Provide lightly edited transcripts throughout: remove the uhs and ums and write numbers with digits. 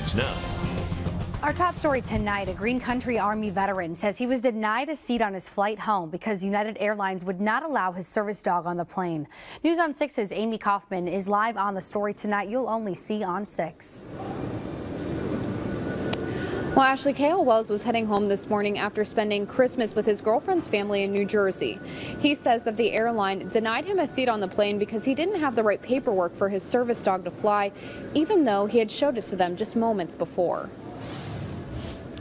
starts now. Our top story tonight, a Green Country Army veteran says he was denied a seat on his flight home because United Airlines would not allow his service dog on the plane. News on 6's Amy Kaufman is live on the story tonight. You'll only see on 6. Well, Ashley, K.O. Wells was heading home this morning after spending Christmas with his girlfriend's family in New Jersey. He says that the airline denied him a seat on the plane because he didn't have the right paperwork for his service dog to fly, even though he had showed it to them just moments before.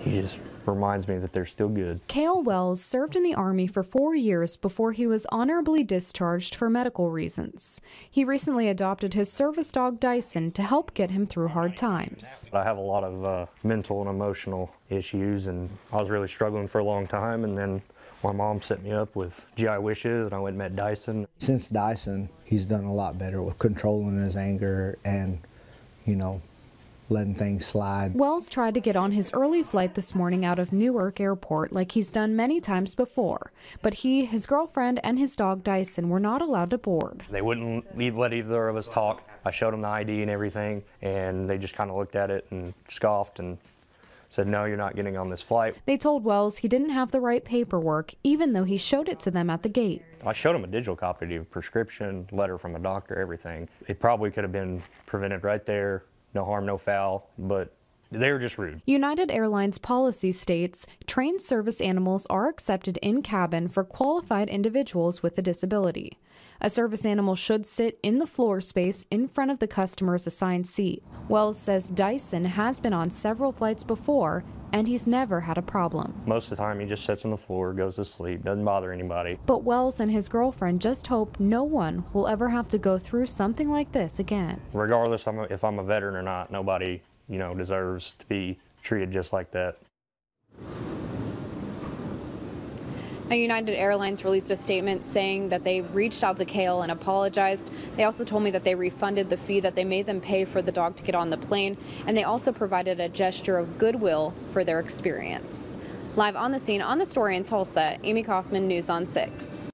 He just reminds me that they're still good. K.O. Wells served in the Army for 4 years before he was honorably discharged for medical reasons. He recently adopted his service dog Dyson to help get him through hard times. I have a lot of mental and emotional issues, and I was really struggling for a long time, and then my mom set me up with GI Wishes, and I went and met Dyson. Since Dyson, he's done a lot better with controlling his anger and, letting things slide. Wells tried to get on his early flight this morning out of Newark Airport like he's done many times before, but he, his girlfriend, and his dog Dyson were not allowed to board. They wouldn't let either of us talk. I showed them the ID and everything, and they just kind of looked at it and scoffed and said, "No, you're not getting on this flight." They told Wells he didn't have the right paperwork, even though he showed it to them at the gate. I showed him a digital copy of a prescription, letter from a doctor, everything. It probably could have been prevented right there. No harm, no foul, but they were just rude. United Airlines policy states trained service animals are accepted in cabin for qualified individuals with a disability. A service animal should sit in the floor space in front of the customer's assigned seat. Wells says Dyson has been on several flights before, and he's never had a problem. Most of the time he just sits on the floor, goes to sleep, doesn't bother anybody. But Wells and his girlfriend just hope no one will ever have to go through something like this again. Regardless if I'm a veteran or not, nobody, deserves to be treated just like that. Now, United Airlines released a statement saying that they reached out to K.O. and apologized. They also told me that they refunded the fee that they made them pay for the dog to get on the plane, and they also provided a gesture of goodwill for their experience. Live on the scene on the story in Tulsa, Amy Kaufman, News on 6.